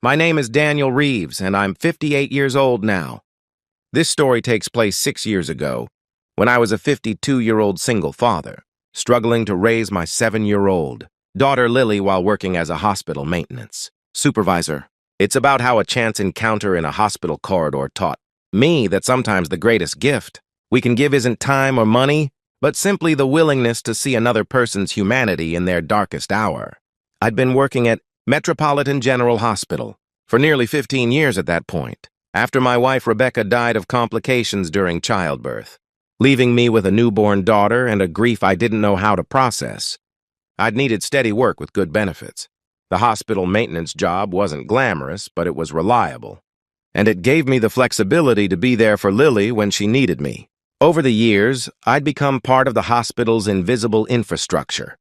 My name is Daniel Reeves, and I'm 58 years old now. This story takes place 6 years ago, when I was a 52-year-old single father, struggling to raise my 7-year-old daughter Lily while working as a hospital maintenance supervisor. It's about how a chance encounter in a hospital corridor taught me that sometimes the greatest gift we can give isn't time or money, but simply the willingness to see another person's humanity in their darkest hour. I'd been working at Metropolitan General Hospital for nearly 15 years at that point, after my wife Rebecca died of complications during childbirth, leaving me with a newborn daughter and a grief I didn't know how to process. I'd needed steady work with good benefits. The hospital maintenance job wasn't glamorous, but it was reliable, and it gave me the flexibility to be there for Lily when she needed me. Over the years, I'd become part of the hospital's invisible infrastructure,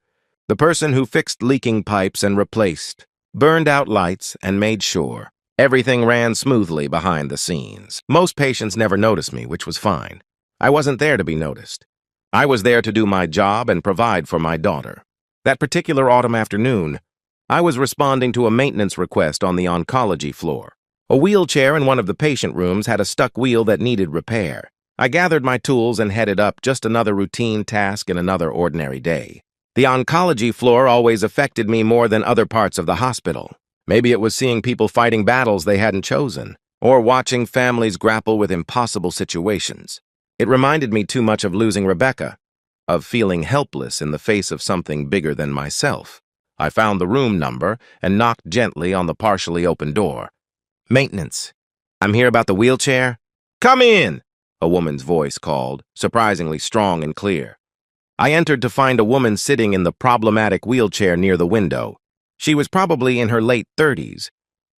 the person who fixed leaking pipes and replaced burned out lights and made sure everything ran smoothly behind the scenes. Most patients never noticed me, which was fine. I wasn't there to be noticed. I was there to do my job and provide for my daughter. That particular autumn afternoon, I was responding to a maintenance request on the oncology floor. A wheelchair in one of the patient rooms had a stuck wheel that needed repair. I gathered my tools and headed up, just another routine task in another ordinary day. The oncology floor always affected me more than other parts of the hospital. Maybe it was seeing people fighting battles they hadn't chosen, or watching families grapple with impossible situations. It reminded me too much of losing Rebecca, of feeling helpless in the face of something bigger than myself. I found the room number and knocked gently on the partially open door. "Maintenance. I'm here about the wheelchair." "Come in," a woman's voice called, surprisingly strong and clear. I entered to find a woman sitting in the problematic wheelchair near the window. She was probably in her late 30s,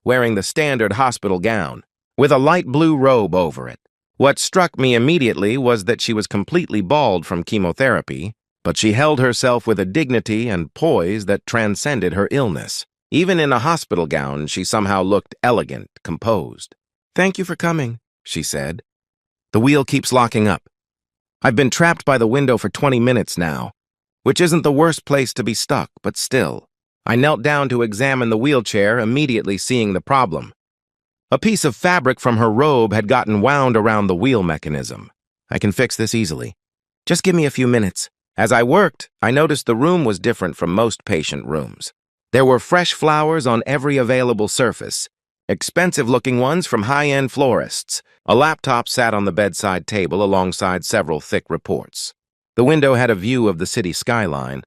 wearing the standard hospital gown, with a light blue robe over it. What struck me immediately was that she was completely bald from chemotherapy, but she held herself with a dignity and poise that transcended her illness. Even in a hospital gown, she somehow looked elegant, composed. "Thank you for coming," she said. "The wheel keeps locking up. I've been trapped by the window for 20 minutes now, which isn't the worst place to be stuck, but still." I knelt down to examine the wheelchair, immediately seeing the problem. A piece of fabric from her robe had gotten wound around the wheel mechanism. "I can fix this easily. Just give me a few minutes." As I worked, I noticed the room was different from most patient rooms. There were fresh flowers on every available surface, expensive-looking ones from high-end florists. A laptop sat on the bedside table alongside several thick reports. The window had a view of the city skyline,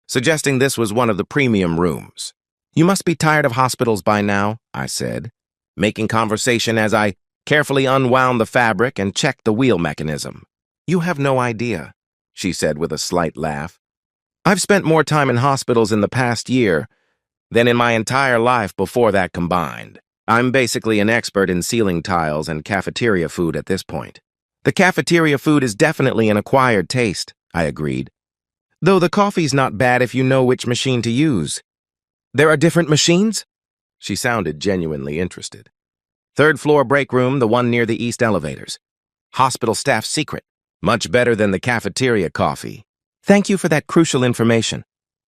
suggesting this was one of the premium rooms. "You must be tired of hospitals by now," I said, making conversation as I carefully unwound the fabric and checked the wheel mechanism. "You have no idea," she said with a slight laugh. "I've spent more time in hospitals in the past year than in my entire life before that combined. I'm basically an expert in ceiling tiles and cafeteria food at this point." "The cafeteria food is definitely an acquired taste," I agreed. "Though the coffee's not bad if you know which machine to use." "There are different machines?" She sounded genuinely interested. "Third floor break room, the one near the east elevators. Hospital staff secret. Much better than the cafeteria coffee." "Thank you for that crucial information."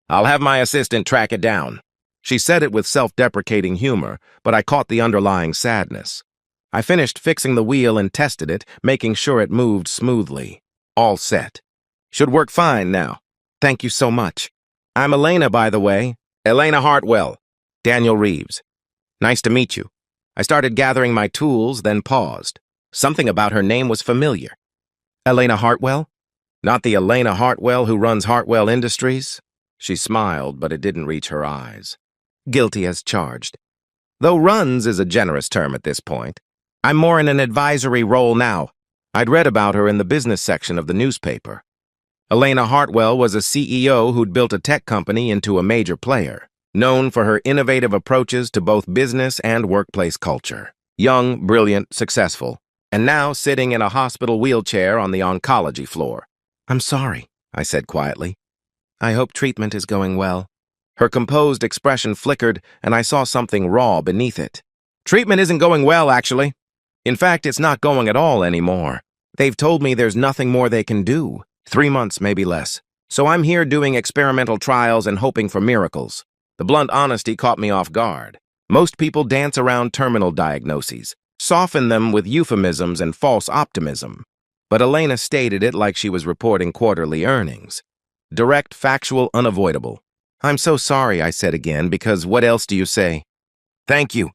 "I'll have my assistant track it down." She said it with self-deprecating humor, but I caught the underlying sadness. I finished fixing the wheel and tested it, making sure it moved smoothly. All set. "Should work fine now. Thank you so much. I'm Elena, by the way. Elena Hartwell. Daniel Reeves. Nice to meet you." I started gathering my tools, then paused. Something about her name was familiar. "Elena Hartwell? Not the Elena Hartwell who runs Hartwell Industries?" She smiled, but it didn't reach her eyes. "Guilty as charged. Though runs is a generous term at this point. I'm more in an advisory role now. I'd read about her in the business section of the newspaper. Elena Hartwell was a CEO who'd built a tech company into a major player, known for her innovative approaches to both business and workplace culture. Young, brilliant, successful, and now sitting in a hospital wheelchair on the oncology floor. "I'm sorry," I said quietly. "I hope treatment is going well." Her composed expression flickered, and I saw something raw beneath it. "Treatment isn't going well, actually. In fact, it's not going at all anymore. They've told me there's nothing more they can do. 3 months, maybe less. So I'm here doing experimental trials and hoping for miracles." The blunt honesty caught me off guard. Most people dance around terminal diagnoses, soften them with euphemisms and false optimism. But Elena stated it like she was reporting quarterly earnings. Direct, factual, unavoidable. "I'm so sorry," I said again, because what else do you say? "Thank you."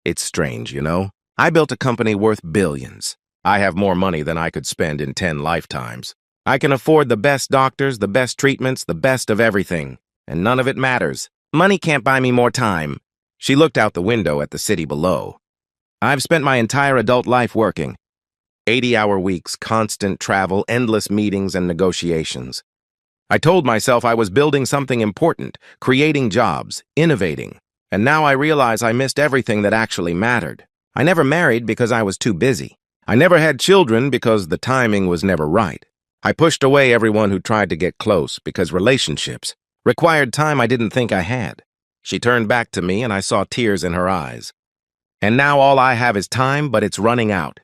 It's strange, you know? I built a company worth billions. I have more money than I could spend in 10 lifetimes. I can afford the best doctors, the best treatments, the best of everything. And none of it matters. Money can't buy me more time. She looked out the window at the city below. I've spent my entire adult life working. 80-hour weeks, constant travel, endless meetings and negotiations. I told myself I was building something important, creating jobs, innovating. And now I realize I missed everything that actually mattered. I never married because I was too busy. I never had children because the timing was never right. I pushed away everyone who tried to get close because relationships required time I didn't think I had. She turned back to me and I saw tears in her eyes. And now all I have is time, but it's running out.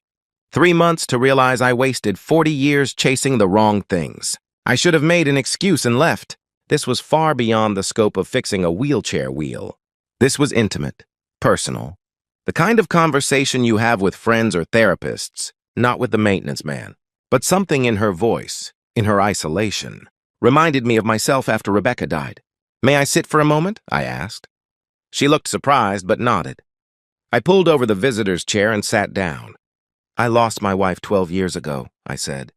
3 months to realize I wasted 40 years chasing the wrong things. I should have made an excuse and left. This was far beyond the scope of fixing a wheelchair wheel. This was intimate, personal. The kind of conversation you have with friends or therapists, not with the maintenance man. But something in her voice, in her isolation, reminded me of myself after Rebecca died. "May I sit for a moment?" I asked. She looked surprised but nodded. I pulled over the visitor's chair and sat down. "I lost my wife 12 years ago," I said.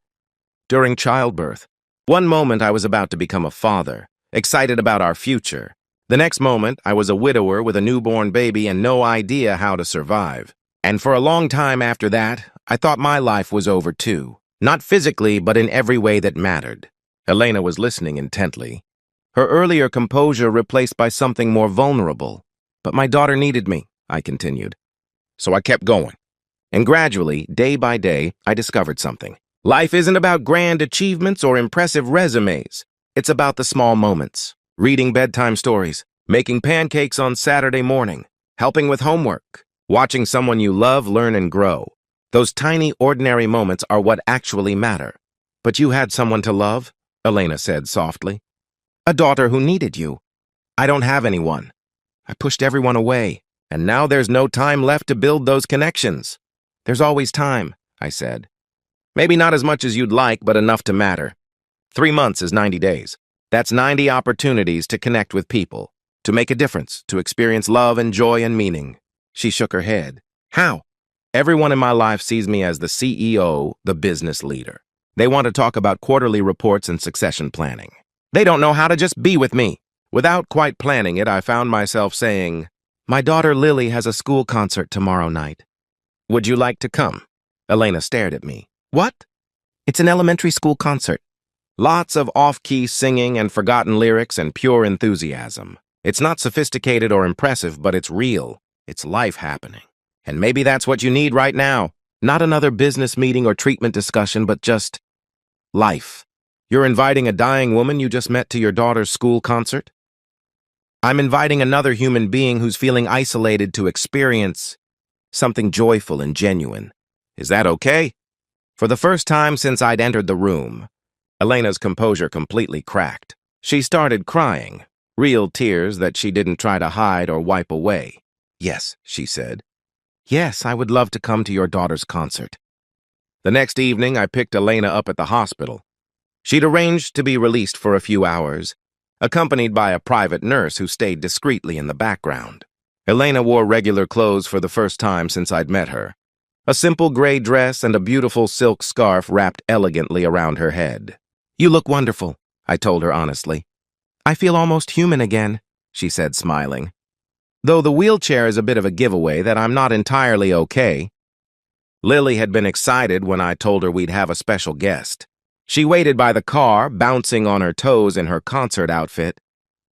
"During childbirth. One moment I was about to become a father, excited about our future. The next moment I was a widower with a newborn baby and no idea how to survive. And for a long time after that, I thought my life was over too. Not physically, but in every way that mattered." Elena was listening intently. Her earlier composure replaced by something more vulnerable. "But my daughter needed me," I continued. "So I kept going. And gradually, day by day, I discovered something. Life isn't about grand achievements or impressive resumes. It's about the small moments. Reading bedtime stories, making pancakes on Saturday morning, helping with homework, watching someone you love learn and grow. Those tiny, ordinary moments are what actually matter." "But you had someone to love," Elena said softly. "A daughter who needed you." "I don't have anyone. I pushed everyone away, and now there's no time left to build those connections." "There's always time," I said. "Maybe not as much as you'd like, but enough to matter. 3 months is 90 days. That's 90 opportunities to connect with people, to make a difference, to experience love and joy and meaning." She shook her head. "How?" "Everyone in my life sees me as the CEO, the business leader. They want to talk about quarterly reports and succession planning. They don't know how to just be with me." Without quite planning it, I found myself saying, "My daughter Lily has a school concert tomorrow night. Would you like to come?" Elena stared at me. "What?" "It's an elementary school concert. Lots of off-key singing and forgotten lyrics and pure enthusiasm. It's not sophisticated or impressive, but it's real. It's life happening. And maybe that's what you need right now. Not another business meeting or treatment discussion, but just life. You're inviting a dying woman you just met to your daughter's school concert? I'm inviting another human being who's feeling isolated to experience something joyful and genuine. Is that okay?" For the first time since I'd entered the room, Elena's composure completely cracked. She started crying, real tears that she didn't try to hide or wipe away. "Yes," she said. "Yes, I would love to come to your daughter's concert." The next evening, I picked Elena up at the hospital. She'd arranged to be released for a few hours, accompanied by a private nurse who stayed discreetly in the background. Elena wore regular clothes for the first time since I'd met her. A simple gray dress and a beautiful silk scarf wrapped elegantly around her head. "You look wonderful," I told her honestly. "I feel almost human again," she said, smiling. "Though the wheelchair is a bit of a giveaway that I'm not entirely okay." Lily had been excited when I told her we'd have a special guest. She waited by the car, bouncing on her toes in her concert outfit,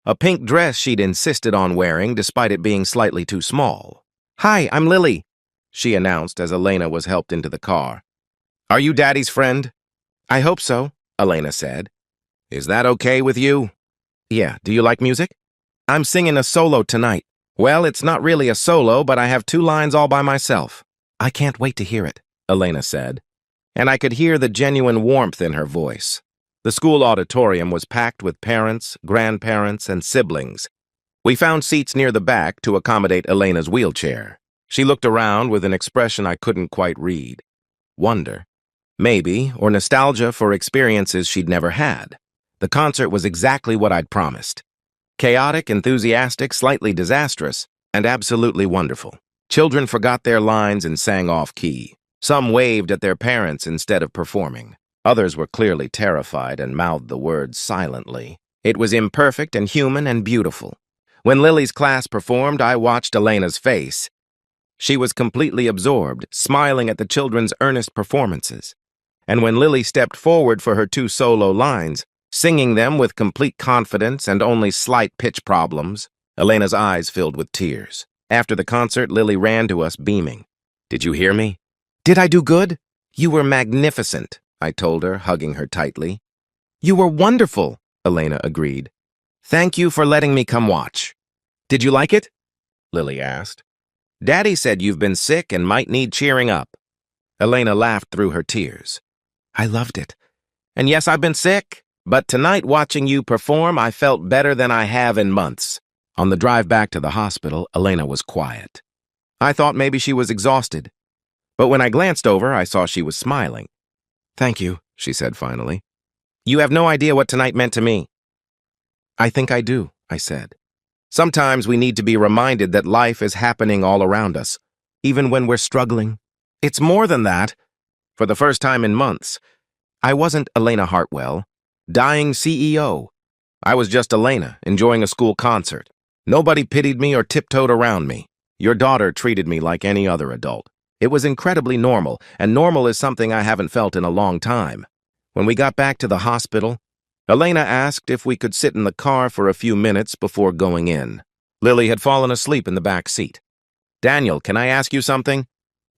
a pink dress she'd insisted on wearing despite it being slightly too small. "Hi, I'm Lily," she announced as Elena was helped into the car. "Are you Daddy's friend?" "I hope so," Elena said. "Is that okay with you?" "Yeah, do you like music?" "I'm singing a solo tonight." "Well, it's not really a solo, but I have 2 lines all by myself." "I can't wait to hear it," Elena said, and I could hear the genuine warmth in her voice. The school auditorium was packed with parents, grandparents, and siblings. We found seats near the back to accommodate Elena's wheelchair. She looked around with an expression I couldn't quite read. Wonder, maybe, or nostalgia for experiences she'd never had. The concert was exactly what I'd promised. Chaotic, enthusiastic, slightly disastrous, and absolutely wonderful. Children forgot their lines and sang off-key. Some waved at their parents instead of performing. Others were clearly terrified and mouthed the words silently. It was imperfect and human and beautiful. When Lily's class performed, I watched Elena's face. She was completely absorbed, smiling at the children's earnest performances. And when Lily stepped forward for her 2 solo lines, singing them with complete confidence and only slight pitch problems, Elena's eyes filled with tears. After the concert, Lily ran to us beaming. "Did you hear me?" "Did I do good?" "You were magnificent," I told her, hugging her tightly. "You were wonderful," Elena agreed. "Thank you for letting me come watch." "Did you like it?" Lily asked. "Daddy said you've been sick and might need cheering up." Elena laughed through her tears. "I loved it. And yes, I've been sick, but tonight watching you perform, I felt better than I have in months." On the drive back to the hospital, Elena was quiet. I thought maybe she was exhausted, but when I glanced over, I saw she was smiling. "Thank you," she said finally. "You have no idea what tonight meant to me." "I think I do," I said. "Sometimes we need to be reminded that life is happening all around us, even when we're struggling. It's more than that." For the first time in months, I wasn't Elena Hartwell, dying CEO. I was just Elena, enjoying a school concert. Nobody pitied me or tiptoed around me. Your daughter treated me like any other adult. It was incredibly normal, and normal is something I haven't felt in a long time. When we got back to the hospital, Elena asked if we could sit in the car for a few minutes before going in. Lily had fallen asleep in the back seat. "Daniel, can I ask you something?"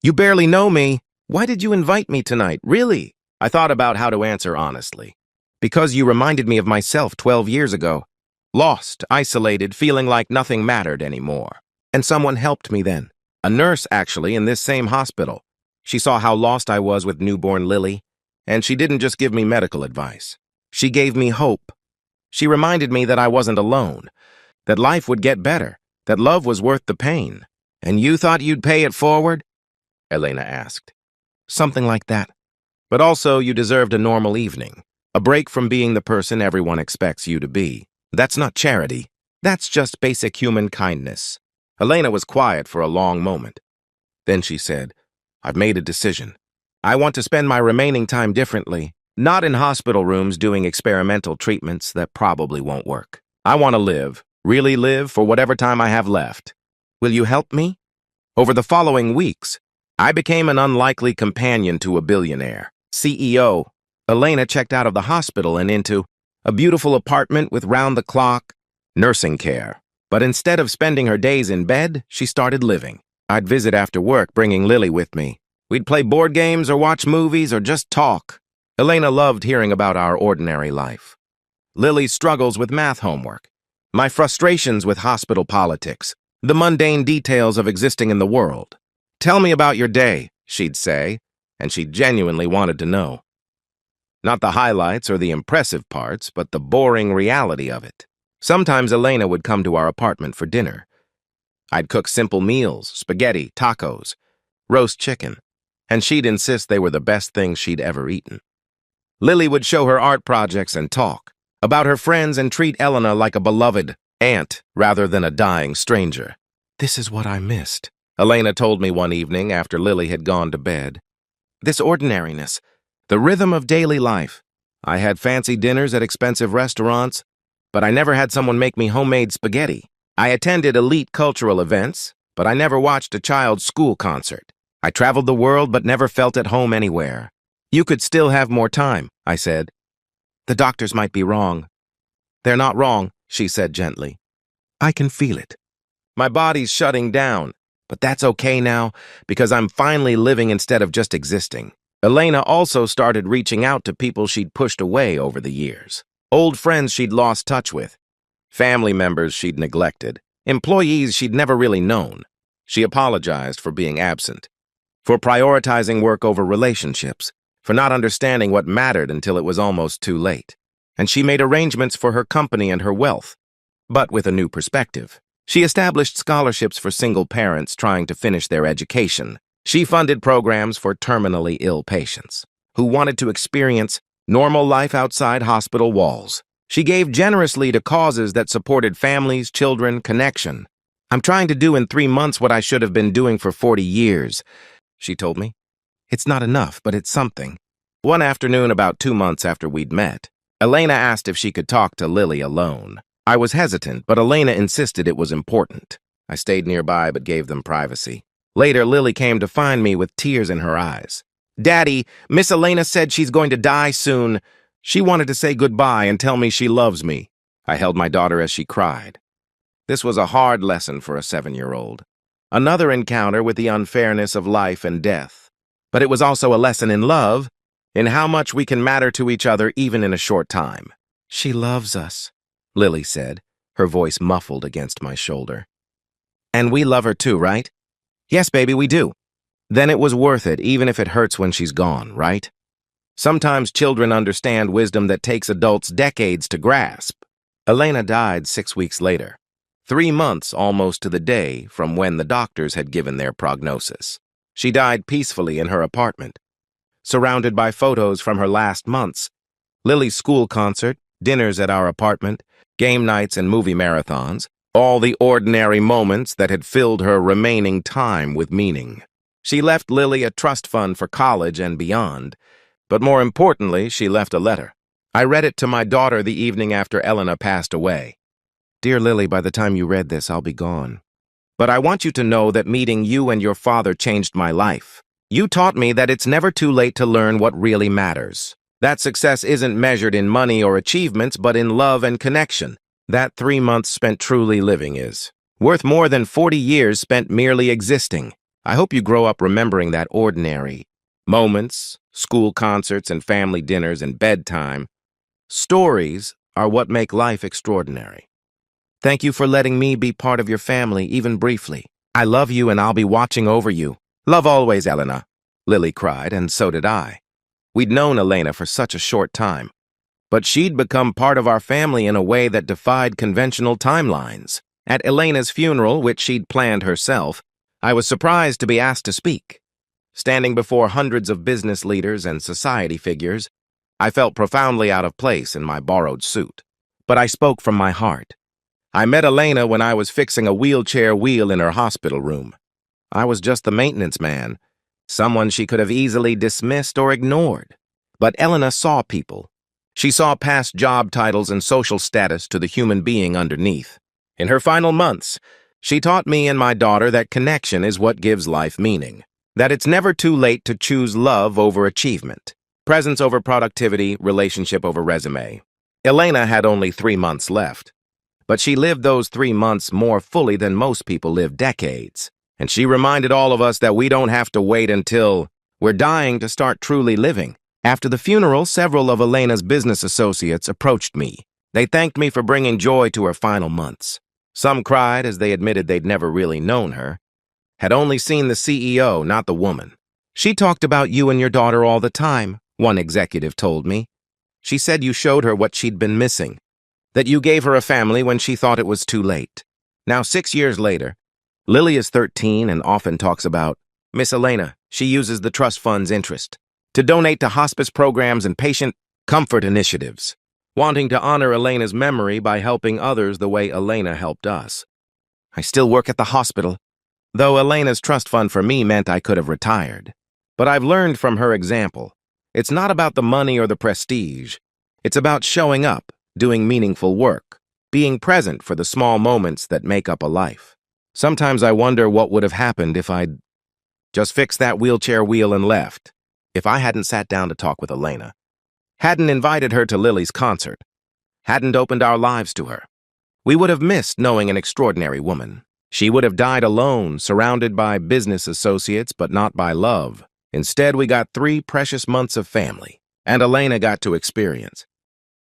"You barely know me. Why did you invite me tonight, really?" I thought about how to answer honestly. "Because you reminded me of myself 12 years ago. Lost, isolated, feeling like nothing mattered anymore. And someone helped me then. A nurse, actually, in this same hospital. She saw how lost I was with newborn Lily, and she didn't just give me medical advice. She gave me hope. She reminded me that I wasn't alone, that life would get better, that love was worth the pain." "And you thought you'd pay it forward?" Elena asked. "Something like that. But also you deserved a normal evening, a break from being the person everyone expects you to be. That's not charity. That's just basic human kindness." Elena was quiet for a long moment. Then she said, "I've made a decision. I want to spend my remaining time differently, not in hospital rooms doing experimental treatments that probably won't work. I want to live, really live for whatever time I have left. Will you help me?" Over the following weeks, I became an unlikely companion to a billionaire, CEO. Elena checked out of the hospital and into a beautiful apartment with round-the-clock nursing care. But instead of spending her days in bed, she started living. I'd visit after work, bringing Lily with me. We'd play board games or watch movies or just talk. Elena loved hearing about our ordinary life. Lily's struggles with math homework, my frustrations with hospital politics, the mundane details of existing in the world. "Tell me about your day," she'd say, and she genuinely wanted to know. Not the highlights or the impressive parts, but the boring reality of it. Sometimes Elena would come to our apartment for dinner. I'd cook simple meals, spaghetti, tacos, roast chicken, and she'd insist they were the best things she'd ever eaten. Lily would show her art projects and talk about her friends and treat Elena like a beloved aunt rather than a dying stranger. "This is what I missed," Elena told me one evening after Lily had gone to bed. "This ordinariness, the rhythm of daily life. I had fancy dinners at expensive restaurants, but I never had someone make me homemade spaghetti. I attended elite cultural events, but I never watched a child's school concert. I traveled the world but never felt at home anywhere." "You could still have more time," I said. "The doctors might be wrong." "They're not wrong," she said gently. "I can feel it. My body's shutting down, but that's okay now because I'm finally living instead of just existing." Elena also started reaching out to people she'd pushed away over the years. Old friends she'd lost touch with, family members she'd neglected, employees she'd never really known. She apologized for being absent, for prioritizing work over relationships, for not understanding what mattered until it was almost too late. And she made arrangements for her company and her wealth. but with a new perspective. She established scholarships for single parents trying to finish their education. She funded programs for terminally ill patients who wanted to experience normal life outside hospital walls. She gave generously to causes that supported families, children, connection. "I'm trying to do in 3 months what I should have been doing for 40 years, she told me. "It's not enough, but it's something." One afternoon, about 2 months after we'd met, Elena asked if she could talk to Lily alone. I was hesitant, but Elena insisted it was important. I stayed nearby but gave them privacy. Later, Lily came to find me with tears in her eyes. "Daddy, Miss Elena said she's going to die soon. She wanted to say goodbye and tell me she loves me." I held my daughter as she cried. This was a hard lesson for a 7-year-old. Another encounter with the unfairness of life and death. But it was also a lesson in love, in how much we can matter to each other even in a short time. "She loves us," Lily said, her voice muffled against my shoulder. "And we love her too, right?" "Yes, baby, we do." "Then it was worth it, even if it hurts when she's gone, right?" Sometimes children understand wisdom that takes adults decades to grasp. Elena died 6 weeks later, 3 months almost to the day from when the doctors had given their prognosis. She died peacefully in her apartment, surrounded by photos from her last months, Lily's school concert, dinners at our apartment, game nights and movie marathons, all the ordinary moments that had filled her remaining time with meaning. She left Lily a trust fund for college and beyond, but more importantly, she left a letter. I read it to my daughter the evening after Elena passed away. "Dear Lily, by the time you read this, I'll be gone. But I want you to know that meeting you and your father changed my life. You taught me that it's never too late to learn what really matters. That success isn't measured in money or achievements, but in love and connection. That 3 months spent truly living is worth more than 40 years spent merely existing. I hope you grow up remembering that ordinary moments, school concerts and family dinners and bedtime. Stories are what make life extraordinary. Thank you for letting me be part of your family, even briefly. I love you and I'll be watching over you. Love always, Elena." Lily cried, and so did I. We'd known Elena for such a short time, but she'd become part of our family in a way that defied conventional timelines. At Elena's funeral, which she'd planned herself, I was surprised to be asked to speak. Standing before hundreds of business leaders and society figures, I felt profoundly out of place in my borrowed suit. But I spoke from my heart. I met Elena when I was fixing a wheelchair wheel in her hospital room. I was just the maintenance man, someone she could have easily dismissed or ignored. But Elena saw people. She saw past job titles and social status to the human being underneath. In her final months, she taught me and my daughter that connection is what gives life meaning, that it's never too late to choose love over achievement, presence over productivity, relationship over resume. Elena had only 3 months left, but she lived those 3 months more fully than most people live decades. And she reminded all of us that we don't have to wait until we're dying to start truly living. After the funeral, several of Elena's business associates approached me. They thanked me for bringing joy to her final months. Some cried as they admitted they'd never really known her, had only seen the CEO, not the woman. "She talked about you and your daughter all the time," one executive told me. "She said you showed her what she'd been missing, that you gave her a family when she thought it was too late." Now, 6 years later, Lily is 13 and often talks about Miss Elena. She uses the trust fund's interest to donate to hospice programs and patient comfort initiatives, wanting to honor Elena's memory by helping others the way Elena helped us. I still work at the hospital, though Elena's trust fund for me meant I could have retired. But I've learned from her example, it's not about the money or the prestige. It's about showing up, doing meaningful work, being present for the small moments that make up a life. Sometimes I wonder what would have happened if I'd just fixed that wheelchair wheel and left, if I hadn't sat down to talk with Elena, hadn't invited her to Lily's concert, hadn't opened our lives to her. We would have missed knowing an extraordinary woman. She would have died alone, surrounded by business associates, but not by love. Instead, we got 3 precious months of family, and Elena got to experience